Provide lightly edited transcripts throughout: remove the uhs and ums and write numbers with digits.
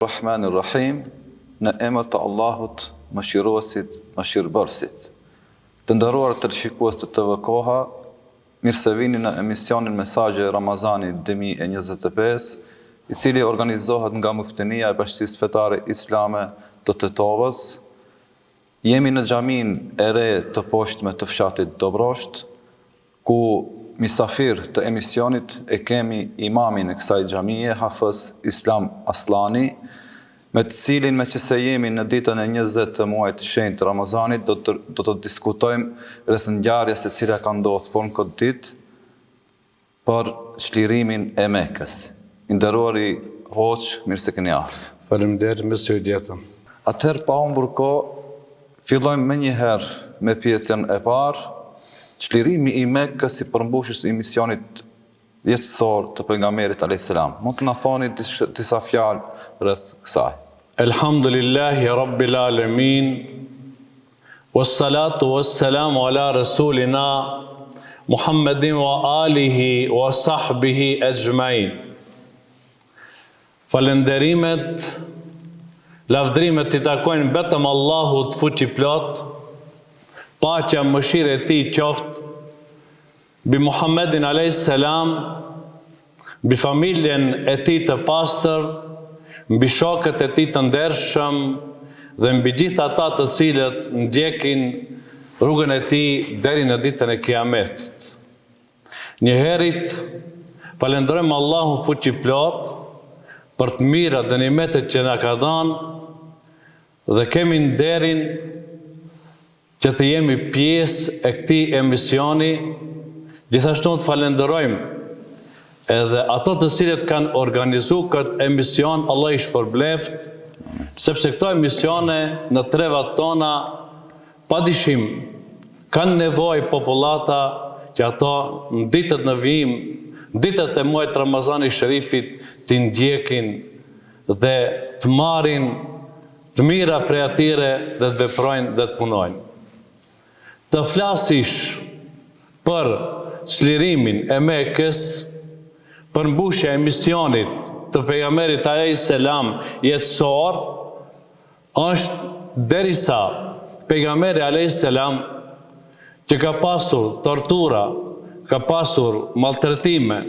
Rahmanir-Rahim, në emër të Allahut, mëshiruesit, mëshirbërësit. Të nderuar televizionistë të TV Koha, mirë se vini në emisionin Mesazhe Ramazani 2025, i cili organizohet nga Muftenia e Bashkisë Fetare Islame të Tetovës. Jemi në xhamin e re të poshtme të fshatit Dobrosht, ku misafir të emisionit e kemi imamin e kësaj xhamie, Hafez Islam Aslani, me të cilin me që se jemi në ditën e 20 të muajit të shenjtë Ramazanit, do të diskutojmë rreth ngjarjes e cila ka ndodhur në këtë ditë për çlirimin e Mekës. I nderuari hoç, mirë se keni ardhur. Faleminderit, me së jetën. Atëherë pa humbur kohë, fillojmë më njëherë me pjesën e parë, çlirimi i Mekës si përmbushës i misionit jetësor të pejgamberit alayhis salam. Mund të na thoni disa fjalë rreth kësaj? Elhamdulillahi Rabbil Alamin, wassalatu wassalamu ala rasulina Muhammedin wa alihi wa sahbihi ajmain. Falenderimet, lavdrimet i takojnë vetëm Allahut fuqiplot, paqja mëshirë e tij qoftë mbi Muhammedin alayhis salam, mbi familjen e tij të pastër, mbi shokët e tij të ndershëm dhe mbi gjithë ata të cilët ndjekin rrugën e tij deri në ditën e Kiametit. Njëherët falenderojmë Allahun fuqiplot për të mirat dhe nimetet që na ka dhënë dhe kemi nderin që të jemi pjesë e këtij emisioni. Gjithashtu të falenderojmë edhe ato të cilët kanë organizuar këtë emision, Allah i shpërbleft, sepse këto emisione në trevat tona padyshim kanë nevojë popullata që ato në ditët në vijim, ditët e muajit Ramazanit Sherifit të ndjekin dhe të marrin të mira prej atyre dhe të veprojnë dhe të punojnë. Të flasish për çlirimin e Mekës, për mbushja e misionit të pejgamberit alayhis salam jetësor, është derisa pejgamberi alayhis salam që ka pasur tortura, ka pasur maltretime,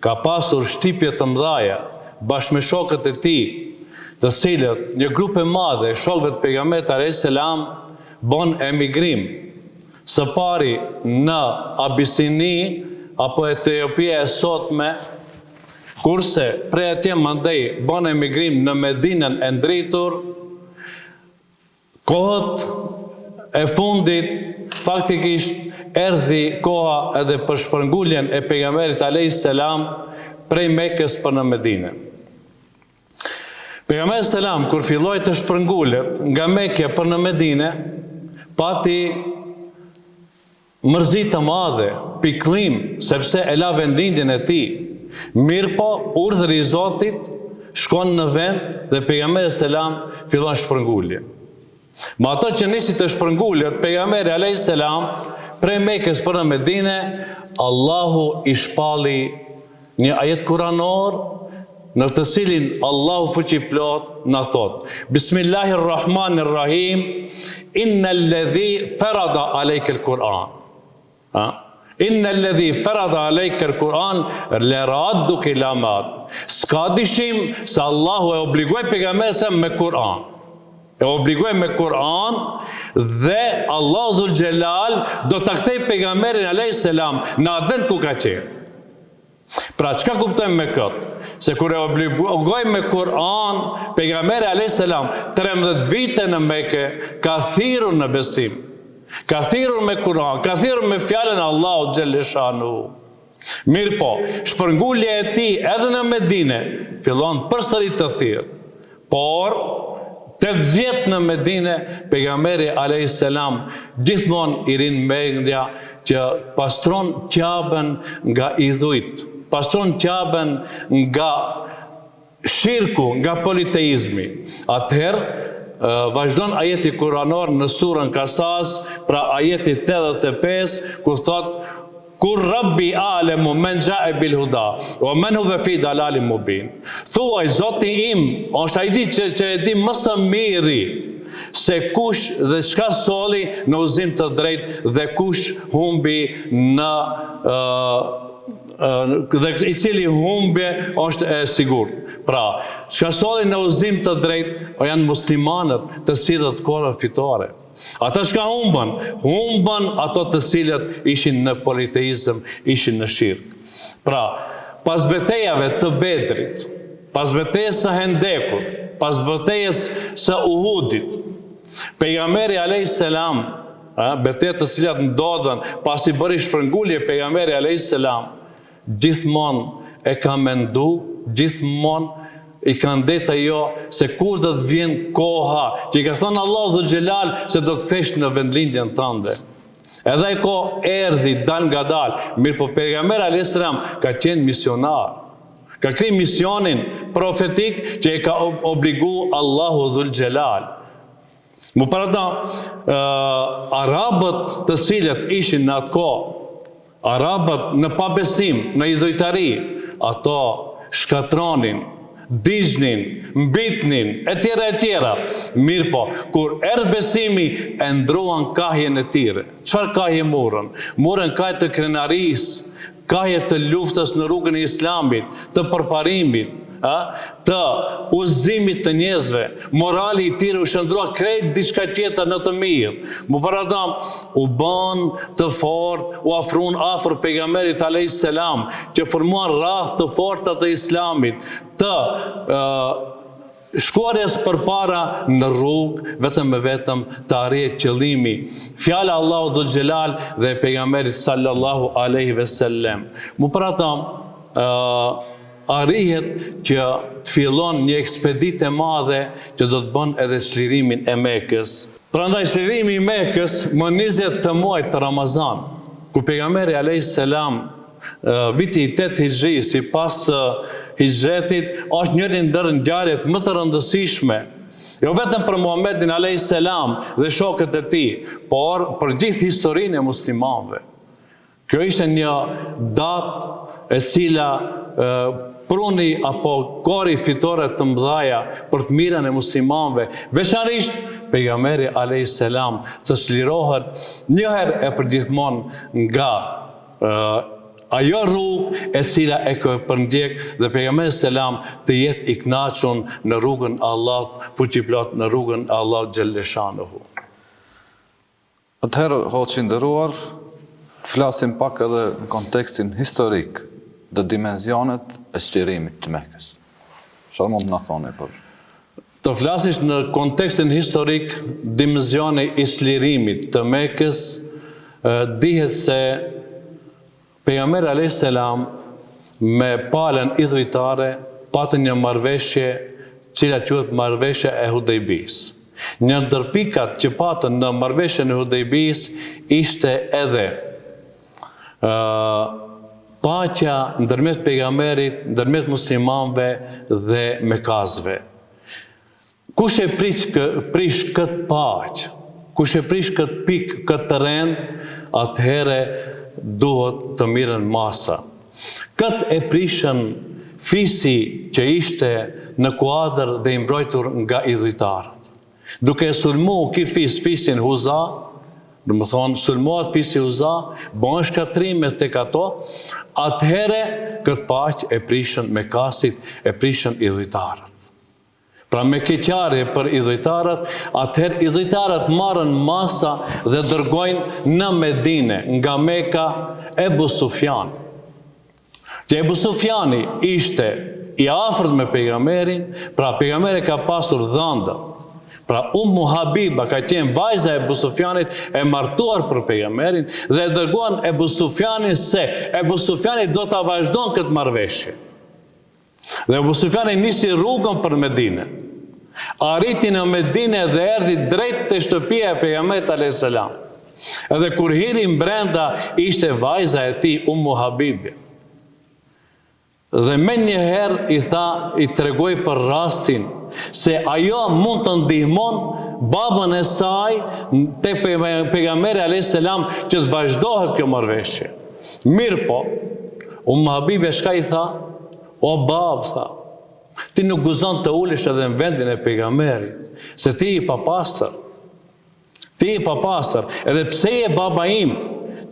ka pasur shtypje të mëdha bashkë me shokët e tij, të cilët një grup e madhe e shokëve të pejgamberit alayhis salam bën emigrim. Së pari në Abisini apo Etiopia e sotme, kurse prej atje mandej bën emigrim në Medinën e ndritur. Kohët e fundit faktikisht erdhi koha edhe për shpërnguljen e pejgamberit alayhis salam prej Mekës për në Medinë. Pejgamberi selam kur filloi të shpërngulet nga Mekja për në Medinë, pati mërzi të madhe, pikëllim, sepse e la vendindjen e tij. Mirëpo, urdhri i Zotit shkon në vend dhe pejgamberi selam fillon shpërngulje. Me ato që nisi të shpërngullet, pejgamberi alayhis salam prej Mekës për në Medinë, Allahu i shpalli një ajet kuranor në të cilin Allahu fuqiplot na thot: Bismillahirrahmanirrahim, innal ladhi farada alayka al-Quran. Inna alladhi farada alayka al-Quran la radduka ila mad. S'ka dyshim se Allahu e obligoi pejgamberin me Kur'an. E obligoi me Kur'an dhe Allahu Dhul Jalal do ta kthej pejgamberin alayhis salam në atë ku ka qenë. Pra çka kuptojmë me këtë? Se kur e obligoi me Kur'an, pejgamberi alayhis salam 13 vite në Mekë ka thirrur në besim. Ka thirrur me Kur'an, ka thirrur me fjalën e Allahut xhaleshanu. Mirëpo, shpërngulja e tij edhe në Medinë fillon përsëri të thirrë. Por 8 vjet në Medinë, pejgamberi alayhis salam gjithmonë i rin mendja që pastron Ka'ben nga idhujt, pastron Ka'ben nga shirku, nga politeizmi. Atëherë vazhdon ajeti kuranor në surën Kasas, pra ajeti 85, ku thot: Kur Rabbi alemu men jae bil huda, o men huve fi dalalin mubin. Thuaj, Zoti im, është ai që e di më së miri se kush dhe çka solli në udhëzim të drejtë dhe kush humbi në dhe i cili humbje është e sigurt. Pra, çka solli në udhëzim të drejtë janë muslimanët të cilët kohë fitore. Ata çka humbën ato të cilët ishin në politeizëm, ishin në shirk. Pra, pas betejave të Bedrit, pas betejës së Hendekut, pas betejës së Uhudit, pejgamberi alayhis salam, betejat të cilat ndodhen pasi bëri shpërngulje pejgamberi alayhis salam, gjithmonë e ka mendu, gjithmonë i kanë ndetë ajo se kur do të vjen koha që i ka thënë Allahu Dhul Xhelal se do të kthesh në vendlindjen tënde. Edhe ai kohë erdhi dal nga dal, mirë po pejgamberi alayhis salam ka qenë misionar. Ka kryer misionin profetik që e ka obligu Allahu Dhul Xhelal. Më parata, arabët të cilët ishin në atë kohë, arabët në pabesim, në idhujtari, ato shkatronin, dignin, mbitnin, e tjera. Mirë po, kur erdhë besimi, e ndruan kahjen e tyre. Çfarë kahje murën? Murën kahje të krenarisë, kahje të luftës në rrugën e Islamit, të përparimit, të udhëzimit të njerëzve, morali i tyre u shndrua krejt diçka tjetër në të mirë. Më paradam, u bën të fortë, u afruan afër pejgamberit alayhis salam, që formuan rreth të forta të Islamit, të shkuarjes përpara në rrugë, vetëm të arrihet qëllimi. Fjala Allahu Dhul Xhelal dhe pejgamberit sallallahu alaihi wasallam. Më paradam, arrihet që të fillon një ekspeditë e madhe që do të bën edhe çlirimin e Mekës. Prandaj çlirimi i Mekës më 20 të muajit të Ramazan, ku pejgamberi alayhis salam viti i 8 Hijri, sipas hijretit, është njëri ndër ngjarjet më të rëndësishme, jo vetëm për Muhamedit alayhis salam dhe shokët e tij, por për gjithë historinë e muslimanëve. Kjo ishte një datë e cila pruni apo kori fitore të mëdhaja për të mirën e muslimanëve, veçanërisht pejgamberi alayhis salam të çlirohet një herë e përgjithmonë nga ajo rrugë e cila e ka përndjek dhe pejgamberi selam të jetë i kënaqur në rrugën e Allahut fuqiplot, në rrugën e Allahut xhelleshanuhu. Atëherë, hoqë nderuar, të flasim pak edhe në kontekstin historik dhe dimenzionet e çlirimit të Mekës. Çfarë mund të na thoni për? Të flasësh në kontekstin historik, dimensioni i çlirimit të Mekës, dihet se pejgamberi alayhis salam me palën idhujtare patën një marrëveshje, cila quhet marrëveshja e Hudejbis. Një ndër pikat që patën në marrëveshjen e Hudejbis ishte edhe paqja ndërmjet pejgamberit, ndërmjet muslimanëve dhe mekazëve. Kush e prish këtë paqë, kush e prish këtë pikë, këtë terren, atëherë duhet të mirën masa. Këtë e prishën fisi që ishte në kuadër dhe i mbrojtur nga idhujtarët. Duke sulmu fisin Huza, do më thonë, sulmohet fisi Huza, bën shkatrime tek ato, atëherë këtë paqë e prishën mekasit, e prishën idhujtarët. Pra me keqarje për idhujtarët, atëherë idhujtarët marrën masa dhe dërgojnë në Medine, nga Meka, Ebu Sufjan. Që Ebu Sufjani ishte i afërt me pejgamberin, pra pejgamberi ka pasur dhëndë. Pra Ummu Habiba ka qenë vajza e Ebu Sufjanit e martuar për pejgamberin dhe dërguan Ebu Sufjanin se Ebu Sufjani do ta vazhdon këtë marrëveshje. Dhe Ebu Sufjani nisi rrugën për Medinë. Arriti në Medinë dhe erdhi drejt te shtëpia e pejgamberit alayhis salam. Edhe kur hiri brenda ishte vajza e tij Ummu Habibi. Dhe me njëherë i tregoj për rastin se ajo mund të ndihmon babën e saj te pejgamberi alayhis salam që të vazhdohet kjo marrëveshje. Mirë po, Habibe shka i tha, o babë, tha, ti nuk guzon të ulesh edhe në vendin e pejgamberit, se ti i papastër. Ti i papastër, edhe pse je baba im,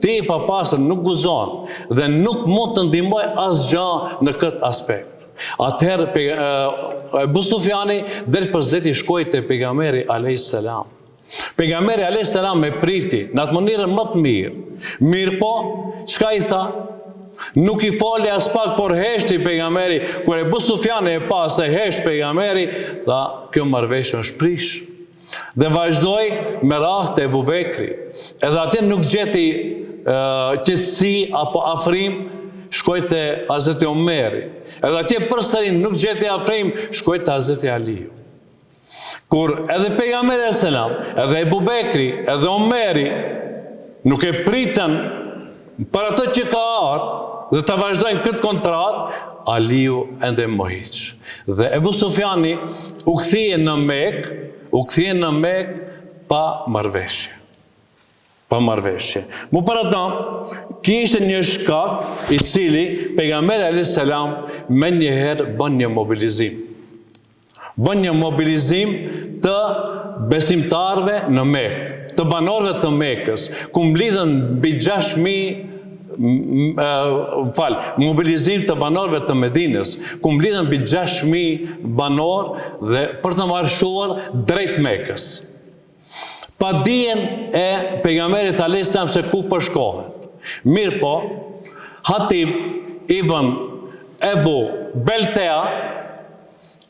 ti i papastër nuk guzon dhe nuk mund të ndihmoj asgjë në këtë aspekt. Atëherë Ebu Sufjani del për zeti shkoi te pejgamberi alayhis salam. Pejgamberi alayhis salam me priti në atë mënyrë më të mirë. Mirë po, çka i tha? Nuk i foli as pak, por heshti pejgamberi. Kur Ebu Sufjani e pa se hesht pejgamberi, tha, kjo marrëveshje është prish. Dhe vazhdoi me radhë te Ebu Bekri. Edhe atje nuk gjeti qetësi apo afrim, shkoi te Hazreti Omeri. Edhe atje përsëri nuk gjeti afrim, shkoi te Hazreti Aliu. Kur edhe pejgamberi alayhis salam, edhe Ebu Bekri, edhe Omeri nuk e pritën për atë që ka ardhur dhe të vazhdojnë këtë kontrat, Aliu ende mohiq. Dhe Ebu Sufjani u kthie në Mek pa marrëveshje. Pa marrëveshje. Mu para ta, kishte një shkak i cili pejgamberi alayhis salam me njëherë bën një mobilizim. Bën një mobilizim të besimtarve në Mekë, të banorëve të Mekës, ku mblidhen mbi 6.000 mobilizim të banorëve të Medinës, ku mblidhen mbi 6.000 banorë dhe për të marshuar drejt Mekës. Pa dijen e pejgamberit alayhis salam se ku po shkohet. Mirë po, Hatib ibn Ebu Beltea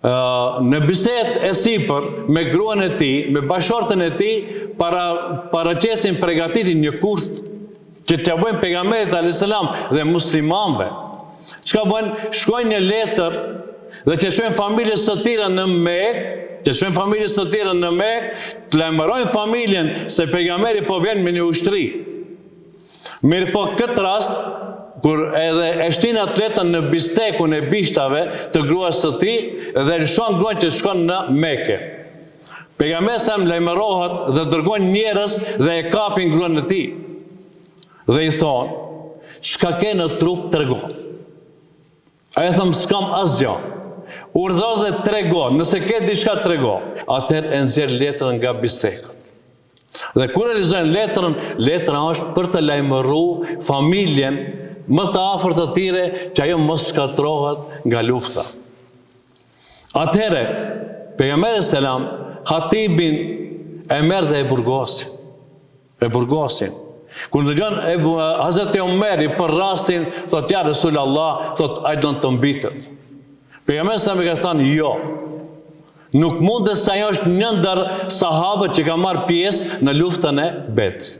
në bisedë e sipër me gruan e tij, me bashortën e tij, paraqesin përgatitin një kurth që t'ia bëjnë pejgamberit alayhis salam dhe muslimanëve. Çka bën? Shkojnë një letër dhe t'ia shojnë familjes së tjera në Mekë, të lajmërojnë familjen se pejgamberi po vjen me një ushtri. Mirë po, këtë rast, kur edhe e shtin atletën në bistekun e bishtave të gruas së tij dhe lëshon gruan që shkon në Mekë. Pejgamberi sa lajmërohet dhe dërgon njerëz dhe e kapin gruan e tij. Dhe i thonë, çka ke në trup trego. Ai thon, s'kam asgjë. Urdhër dhe trego, nëse ke diçka trego. Atëherë e nxjerr letrën nga bisteku. Dhe kur e lexojnë letra është për të lajmëruar familjen më të afërt të tyre që ajo mos shkatërrohet nga lufta. Atëherë, pejgamberi selam Hatibin e merr dhe e burgosin. Kur dëgjon Hazreti Omeri për rastin, thot ja Resulullah, thot I don't të mbitet. Pejgamberi selam i ka thënë jo. Nuk mundet se ajo është një ndër sahabët që ka marrë pjesë në luftën e Bedrit.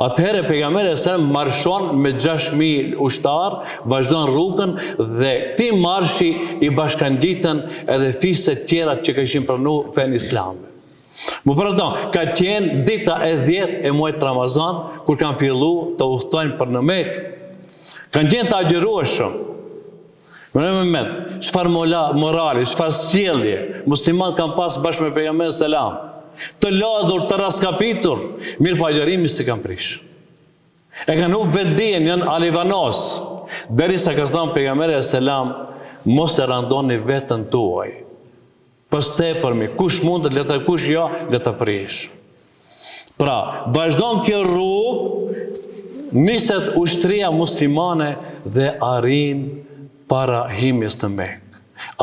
Atëherë pejgamberi selam marshon me 6.000 ushtar, vazhdon rrugën dhe këtij marshi i bashkangjiten edhe fiset tjera që kishin pranuar fen islame. Më pardon, ka qenë dita e 10 e muajit Ramazan kur kanë filluar të udhtojnë për në Mekë. Kanë qenë të agjërueshëm. Në moment, çfarë morali, çfarë sjellje muslimanët kanë pas bashkë me pejgamberin selam. Të lodhur, të raskapitur, mirë po agjërimi se kanë prish. E kanë u vetdijen, janë alivanos. Derisa ka thënë pejgamberi selam, mos e randoni veten tuaj. Përmi, kush mund të letë, kush jo, le të prish. Pra, vazhdon kjo rrugë, niset ushtria muslimane dhe arrin para himjes të Mekë.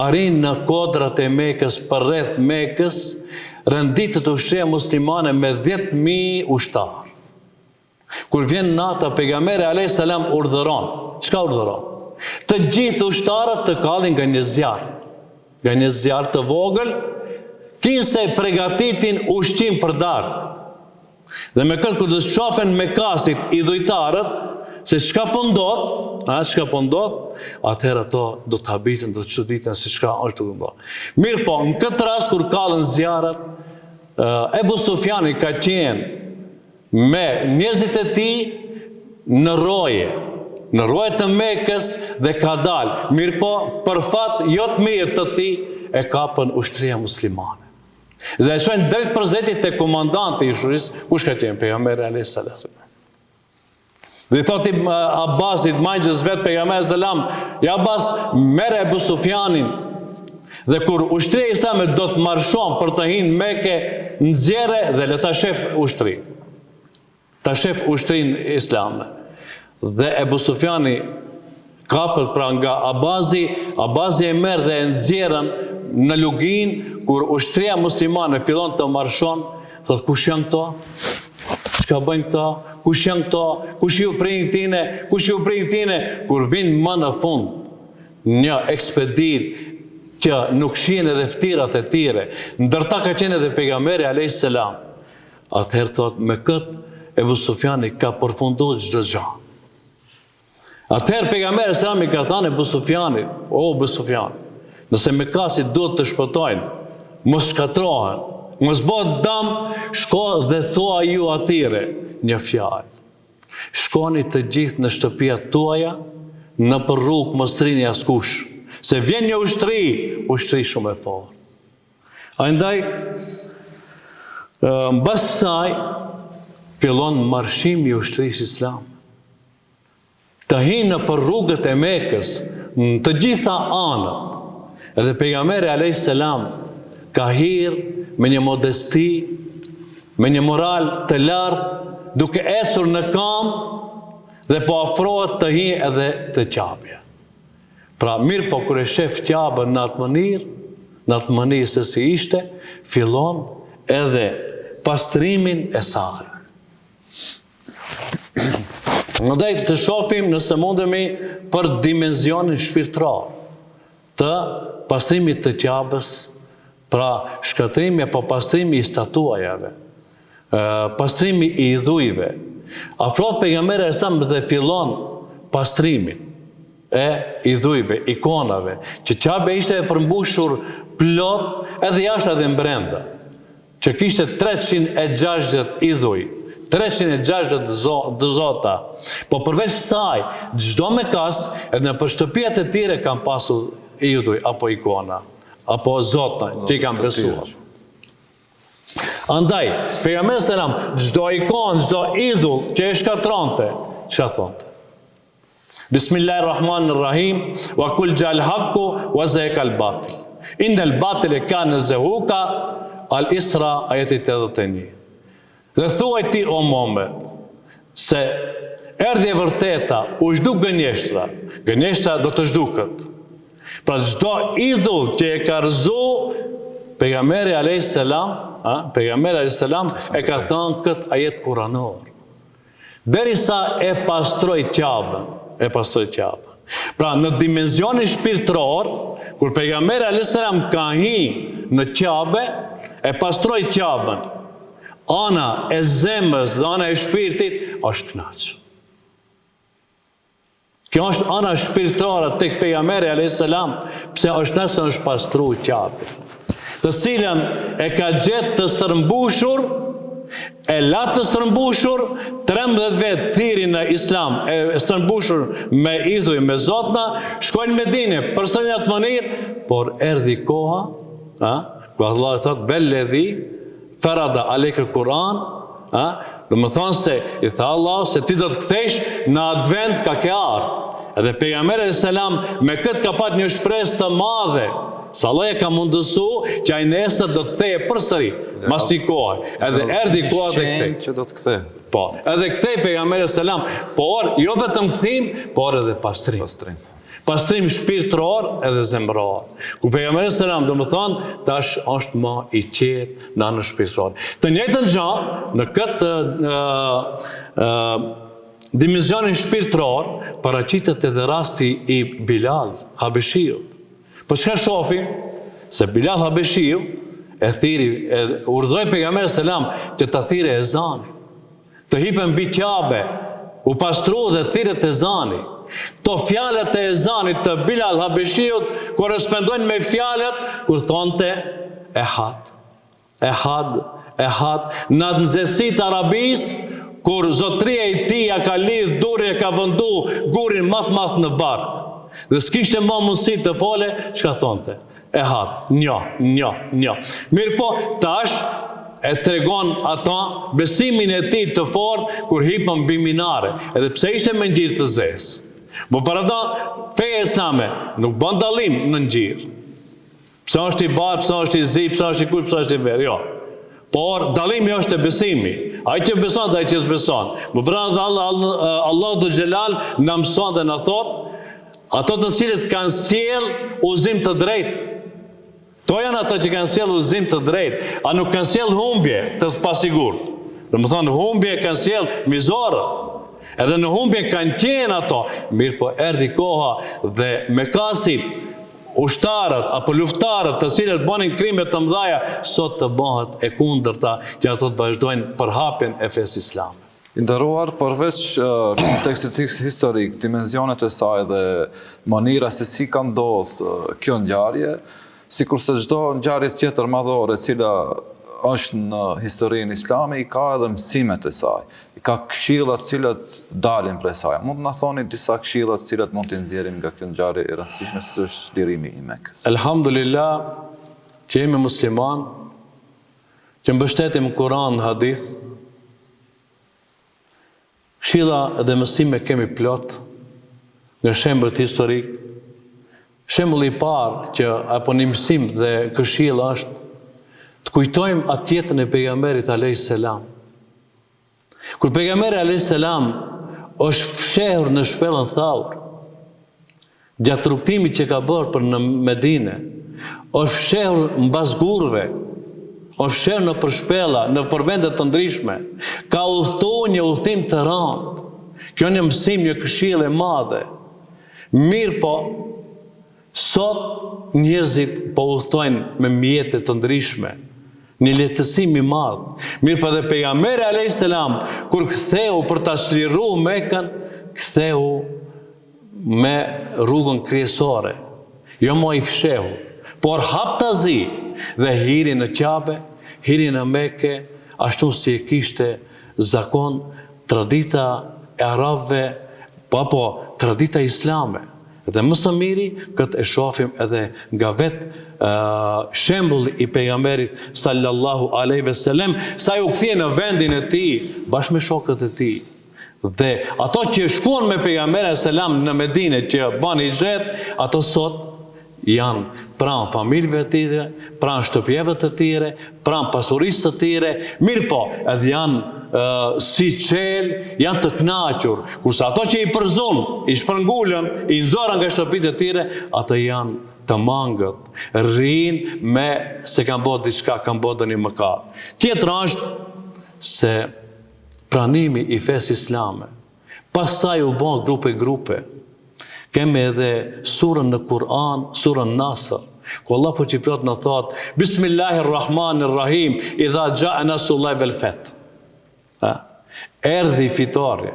Arrin në kodrat e Mekës, përreth Mekës, rënditët ushtria muslimane me 10.000 ushtar. Kur vjen nata, pejgamberi alayhis salam urdhëron. Çka urdhëron? Të gjithë ushtarët të kallin nga një zjarr të vogël, kinse përgatitin ushqim për darkë. Dhe me këtë kur të shofen me kasit i dhujtarët, se çka po ndodh, atëherë ato do të habiten, do të çuditen se çka është të ndodh. Mirë po, në këtë rast kur kalën zjarrat, Ebu Sufjani ka qenë me njerëzit e tij në rroje të Mekës dhe ka dalë. Mirë po, për fat jo të mirë të tij e kapën ushtria muslimane. Dhe e shojnë drejt për zetit të komandanti i ushtrisë, kush ka qenë pejgamberi alayhis salam. Dhe thoti Abbasit, majgjës vetë pejgamberi selam, ja Abbas, mere Ebu Sufjanin. Dhe kur ushtria islame do të marshon për të hinë Mekë, nxjerre dhe le ta shef ushtri. Ta shef ushtrin islame. Dhe Ebu Sufjani kapët pra nga Abbazi e merë dhe e nxjerrën në lugin, kur ushtria muslimane fillon të marshon, thot kush janë këto? Çka bëjnë këto? Kush janë këto? Kush ju prin tine? Kush ju prin tine? Kur vinë më në fund një ekspedit që nuk shihen edhe ftirat e tire, ndërta ka qenë edhe pejgamberi alayhis salam. Atëherë thot me këtë Ebu Sufjani ka përfunduar çdo gjë. Atëherë pejgamberi selam i ka thënë Ebu Sufjanit, o Ebu Sufjan, nëse Mekasit duhet të shpëtojnë, mos shkatrohen, mos bëhet dëm, shko dhe thua ju atyre një fjalë. Shkoni të gjithë në shtëpiat tuaja, në për rrugë mos rini askush, se vjen një ushtri shumë e fortë. Andaj, mbas saj, fillon marshimi i ushtrisë islame. Të hinë në për rrugët e Mekës, në të gjitha anët, edhe pejgamberi alayhis salam ka hirë me një modesti, me një moral të lartë, duke esur në kam dhe po afrohet të hinë edhe të Qabja. Pra mirë po kur e shef Qabën në atë mënirë se si ishte, fillon edhe pastrimin e saj. Ndaj të shohim nëse mundemi për dimenzionin shpirtëror të pastrimit të Qabës, pra shkatrimi apo pastrimi i statuajave, pastrimi i idhujve. Afrohet pejgamberi e sam dhe fillon pastrimin e idhujve, ikonave, që Qabe ishte e përmbushur plot edhe jashtë edhe brenda, që kishte 360 idhuj, 360 zota. Po përveç saj, çdo Mekas, edhe në shtëpiat e tjera kanë pasur idhuj apo ikona, apo zota që i kanë besuar. Andaj, pejgamberi selam, çdo ikon, çdo idhull që e shkatronte, çfarë thonte? Bismillahirrahmanirrahim, wa kul ja'al haqqu wa zaqa al-batil. Innal batila kana zahuqa, al-Isra ajeti 81. Dhe thuaj ti o Muhammed, se erdhi e vërteta, u zhduk gënjeshtra, gënjeshtra do të zhdukët. Pra çdo idhull që e ka rëzu, pejgamberi alayhis salam e ka thënë këtë ajet kuranor. Derisa e pastroi Qabën. Pra në dimenzionin shpirtëror, kur pejgamberi alayhis salam ka hyrë në Qabë, e pastroi Qabën. Ana e zemrës dhe ana e shpirtit është kënaq. Kjo është ana shpirtërore tek pejgamberi alayhis salam, pse është nëse është pastruar Qabë, të cilën e ka gjetë të stërmbushur, e la të stërmbushur, 13 vetë thiri në islam, e stërmbushur me idhuj, me zotna, shkojnë në Medinë, përsëri në atë mënyrë, por erdhi koha, ku Allah e thotë, belledhi, farada alejke Kur'an, dhe më thonë se, i tha Allah, se ti do të kthesh në advent ka ke ardhur. Edhe pejgamberi alayhis salam me këtë ka pat një shpresë të madhe, se Allah e ka mundësu që ai nesër do të kthehej përsëri, mas këtij kohe. Edhe erdhi koha dhe kthej. Që do të kthej. Po, edhe kthej pejgamberi alayhis salam, por jo vetëm kthim, por edhe pastrim. Pastrim shpirtëror edhe zemror. Ku pejgamberi alayhis salam do më thonë, tash është më i qetë në anën shpirtërore. Të njëjtën gjë në këtë dimenzionin shpirtëror paraqitet edhe rasti i Bilal Habeshiut. Po çka shohim? Se Bilal Habeshiu e urdhëroi pejgamberi selam që ta thirrë ezanin, të hipen mbi Qabe, u pastru dhe thirret ezani. To fjalët e ezanit të Bilal Habeshiut korrespondojnë me fjalët kur thonte ehad, në nxehtësitë arabisë, kur zotria i tij ka lidh durin e ka vëndu gurin më të madh në bark. Dhe s'kishte më mundësi të fole, çka thonte? Ehad, njo. Mirë po, tash e tregon ata besimin e tij të fortë kur hipën mbi minare, edhe pse ishte me ngjyrë të zezë. Por për ata feja islame nuk bën dallim në ngjyrë. Pse është i bardhë, pse është i zi, pse është i kuq, pse është i verë, jo. Por dallimi është e besimi. Ai që beson dhe ai që s'beson. Më pranë Allahu dhe Xhelal na mëson dhe na thot ato të cilët kanë sjell udhëzim të drejtë. To janë ato që kanë sjell udhëzim të drejtë, a nuk kanë sjell humbje të pasigurt. Domethënë humbje kanë sjell mizorë. Edhe në humbje kanë qenë ato, mirë po erdhi koha dhe mekasit, ushtarët apo luftarët të cilët bënin krime të mëdha sot të bëhet e kundërta që ato të vazhdojnë përhapjen e fesë islame. I nderuar, përveç kontekstit historik, dimensionet e saj dhe mënyra se si ka ndodhur kjo ngjarje, sikurse çdo ngjarje tjetër madhore e cila është në historinë islame, i ka edhe mësimet e saj, i ka këshillat cilat dalin prej saj. Mund të na thoni disa këshillat cilat mund të nxjerrim nga kjo ngjarje e rastësishme si është lirimi i Mekës? Elhamdulillah që jemi musliman, që mbështetem Kur'an dhe hadith, këshilla dhe mësime kemi plot nga shembujt historik. Shembulli i parë që apo një mësim dhe këshilla është të kujtojmë atë jetën e pejgamberit alayhis salam. Kur pejgamberi alayhis salam është fshehur në shpellën Thaur, gjatë rrugtimit që ka bërë për në Medinë, është fshehur mbas gurve, është fshehur në përshpella, në përvende të ndryshme, ka udhëtuar një udhëtim të rëndë. Kjo një mësim, një këshillë e madhe. Mirë po, sot njerëzit po udhëtojnë me mjete të ndryshme, një lehtësim i madh. Mirë po dhe pejgamberi alayhis salam kur ktheu për ta çliruar Mekën, ktheu me rrugën kryesore, jo më i fshehur, por haptazi dhe hiri në Qabe, hiri në Mekë, ashtu si e kishte zakon tradita e arabëve, apo tradita islame. Dhe më së miri, këtë e shohim edhe nga vetë shembulli i pejgamberit sallallahu alaihi wasallam, sa u kthie në vendin e tij bashkë me shokët e tij. Dhe ato që shkuan me pejgamberin sallam në Medinë që bani xhet, ato sot janë pranë familjeve të tyre, pranë shtëpieve të tyre, pranë pasurisë të tyre, mirë po, edhe janë si qelë, janë të knaqur, kurse ato që i përzun, i shpërngullën, i nxorën nga shtëpitë e tyre, ato janë të mangët, rrinë me se kanë bërë diçka, kanë bërë një mëkat. Tjetër është se pranimi i fesë islame, pastaj u bën grupe. Kemi edhe surën në Kur'an, surën Nasr, ku Allah fuqiplot në thot, Bismillahirrahmanirrahim, idha jaa nasrullahi wal fath. Erdhi fitorja,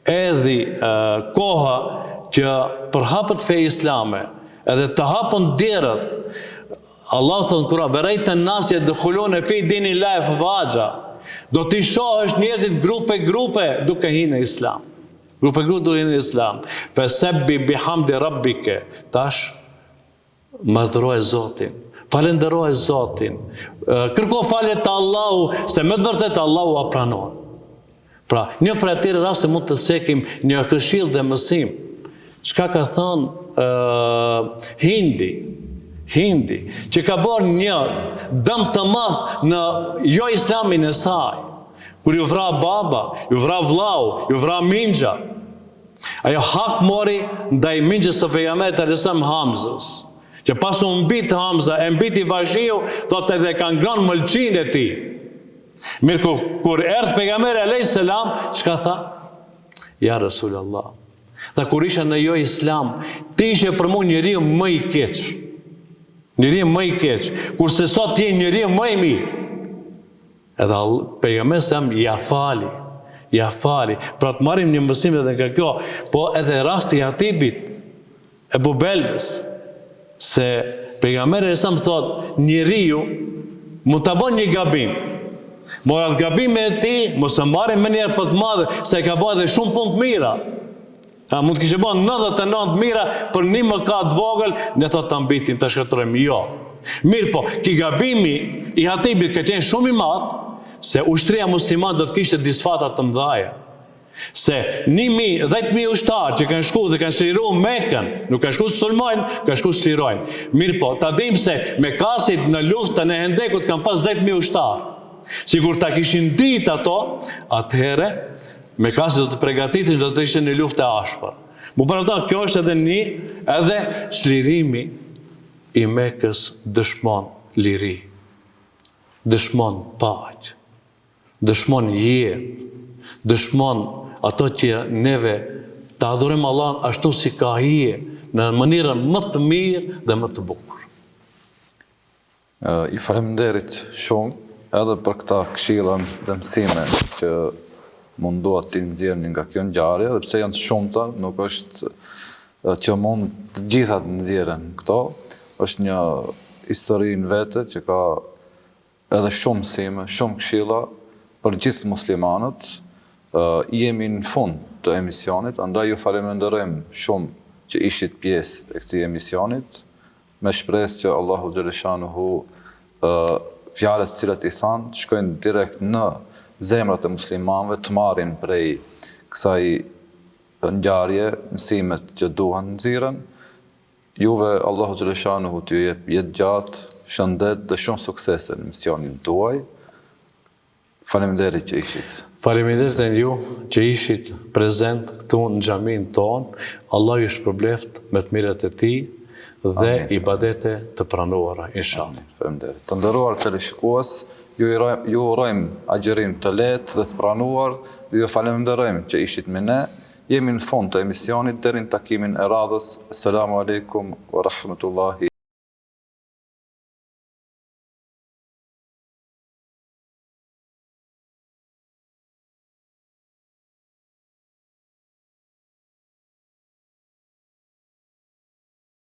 erdhi koha që përhapët feja islame, edhe të hapën derët. Allah thënë Kur'an, berejtë në nasje dëkhullon e fi dini lajë fëvaja. Do t'i shohësh njerëzit grupe duke hinë e islam. Grupe duke hinë e islam. Fesebbi bihamdi rabbike. Tash, madhëroj Zotin. Falenderoj Zotin. Kërko falje të Allahu, se me të vërtet Allahu a pranon. Pra, një për atyre raste mund të cekim një këshill dhe mësim. Çka ka thënë Hindi, që ka bërë një dëm të madh në jo islamin e saj. Kur ju vra baba, ju vra vllau, ju vra mingja. Ajo hak mori ndaj mingjës së pejgamberit alayhissalam Hamzës. Që pas u mbit Hamza, e mbiti vazhdiu, thotë edhe kanë ngrënë mëlçinë e tij. Mirë kur erdhi pejgamberi alayhis salam, çka tha? Ja Rasulullah. Dhe kur isha në jo islam, ti ishe për mu njeriu më i keq. Njeriu më i keq, kurse sot je njeriu më i mirë. Edhe pejgamberi sam ja fali. Pra të marrim një mësim edhe nga kjo, po edhe rasti i Hatibit, e Bubeldës, se pejgamberi sa më thot, njeriu mund ta bën një gabim. Por atë gabime e tij mos e marrim më njerë për të madhe, se ka bërë edhe shumë punë të mira. Mund të kishte bën 99 mira për një mëkat vogël, ne thot ta mbitim, ta shkatërrojmë. Jo. Mirë po, ki gabimi i Hatibit ka qenë shumë i madh, se ushtria musliman do të kishte disfatat të mëdhaja. Se 10.000 ushtarë që kanë shku dhe kanë shliru Mekën, nuk kanë shku të sulmojnë, kanë shku të shlirojnë. Mirë po, ta dim se Mekasit në luftën e Hendekut kanë pas 10.000 ushtarë. Sigur ta kishin ditë ato, atëhere Mekasit do të përgatitin, do të ishte një luftë e ashpër. Mu përëta, kjo është edhe shlirimi i Mekës dëshmon liri, dëshmon paqë, dëshmon jetë, dëshmon ato që neve të adhurim Allah ashtu si ka hije, në mënyrën më të mirë dhe më të bukur. I faleminderit shumë edhe për këta këshilla dhe mësime që munduat t'i nxjerrni nga kjo ngjarje, dhe pse janë të shumta, nuk është që mund të gjitha të nxjerren këto. Është një histori në vete që ka edhe shumë mësime, shumë këshilla për gjithë muslimanët. Jemi në fund të emisionit, andaj ju falenderojmë shumë që ishit pjesë e këtij emisionit, me shpresë që Allahu xhaleshanuhu fjalët cilat i thanë të shkojnë direkt në zemrat e muslimanëve, të marrin prej kësaj ngjarje mësimet që duhen nxirren. Juve Allahu xhaleshanuhu t'ju jep jetë gjatë, shëndet dhe shumë suksese në misionin tuaj. Faleminderit që ishit. Faleminderit e ju që ishit prezent këtu në xhamin tonë. Allah ju shpërbleft me të mirët e tij dhe ibadete të pranuara, inshallah. Faleminderit. Të nderuar teleshikues, ju urojmë agjerim të lehtë dhe të pranuar dhe ju falenderojmë që ishit me ne. Jemi në fund të emisionit deri në takimin e radhës. Asalamu alaikum wa rahmatullahi